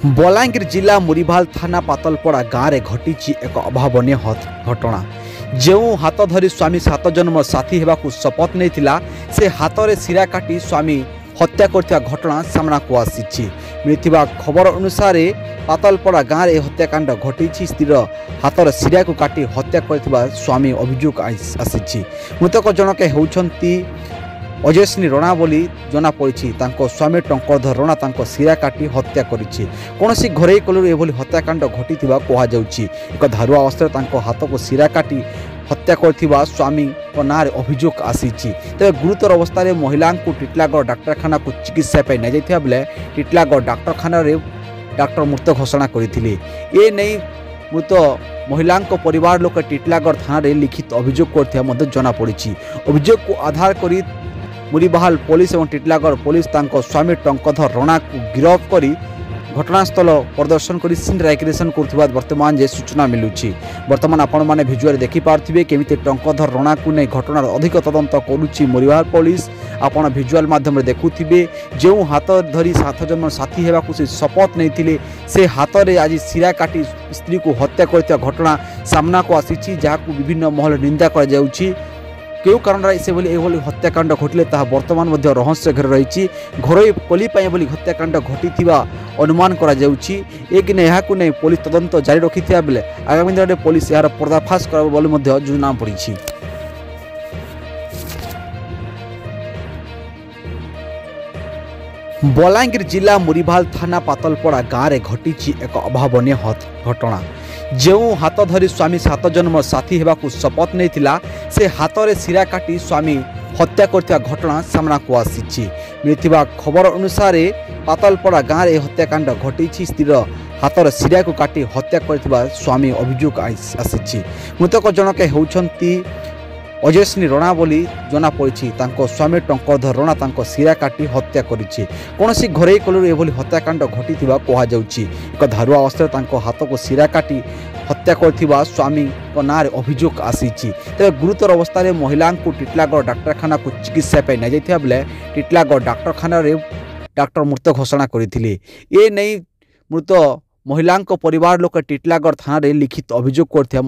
बलांगीर जिला मुरीभाल थाना पातलपड़ा गाँव में घटी एक अभावन घटना। जो हाथ धरी स्वामी 7 जन्म साथी होगा शपथ नहीं से हाथ में शिरा काटी स्वामी हत्या करथिबा घटना सामना को आसी। मिलथिबा खबर अनुसार पातलपड़ा गाँव में हत्याकांड घटी स्त्री हाथर शिरा को काटी हत्या करथिबा स्वामी अभियोग आसी। मृतक जनक होउछंती अजयश्री रणा बोली जनापड़ी। स्वामी टंकरधर रणा शिरा काटी हत्या करिछि। कौनसी घरे कलू एभली हत्याकांड घटी कहुछि। एक धारुआ अवस्था हाथ को शिरा काटी हत्या करथिबा स्वामी ना अभियोग आसी। तेज गुरुतर अवस्था महिला को टिटलागढ़ डाक्तखाना को चिकित्सा पाई निया बेले टिटलागढ़ डाक्तखाना डाक्तर मृत घोषणा करथिले। ए नहीं मृत महिला परिवार लोक टिटलागढ़ थाना लिखित अभियोग करथिबा जनापड़ी। अभियोग को आधार करी मुरीभाल पुलिस और टिटलागढ़ पुलिस स्वामी टंकधर रणा को गिरफ्त करी घटनास्थल प्रदर्शन कर सीन रेक्रिएशन कर वर्तमान जे सूचना मिलूची। वर्तमान आपण मैंने भिजुआल देखिपे केमी टंकधर रणा को नहीं घटनार अधिक तदंत करुच्ची मुरीभाल पुलिस। आपण भिजुआल माध्यम देखुथिबे जो हाथ धरी 7 जन्म साथी होगा से शपथ नहीं से हाथ में आज शिरा काटी स्त्री को हत्या करथिबा घटना सामना को आसी। जहां विभिन्न महल निंदा कर जाउची। क्यों कारण से हत्याकांड घटले बर्तमान रहस्य घर रही। घरोई कली हत्याकांड घटी अनुमान करा जाउची। एक नहीं पुलिस तदंत जारी रखी बेले आगामी दिन में पुलिस यार पर्दाफाश कर जना पड़ी। बलांगीर जिला मुरीभाल थाना पातलपड़ा गाँव में घटी एक अभावन घटना। जो हाथ धरी स्वामी 7 जन्म साथी होगा शपथ नहीं से हाथ में शिरा काटी स्वामी हत्या करथिबा घटना सामना को आसी। मिलथिबा खबर अनुसार पातलपड़ा गाँव में हत्याकांड घटी स्त्री हाथर शिरा को काटी हत्या करथिबा स्वामी अभियोग आसी। मृतक जनक होउछंती अजयश्री रणा बोली जनापड़ी। स्वामी टंकरधर रणा शिरा काटी हत्या करिछि। कौनसी घरे कलू एभली हत्याकांड घटी कहुछि। एक धारुआ अवस्था हाथ को शिरा काटी हत्या करथिबा स्वामी ना अभियोग आसी। तेज गुरुतर अवस्था महिला को टिटलागढ़ डाक्तखाना को चिकित्सा पाई निया बेले टिटलागढ़ डाक्तखाना डाक्तर मृत घोषणा करथिले। ए नहीं मृत महिला परिवार लोक टिटलागढ़ थाना लिखित अभियोग करथिबा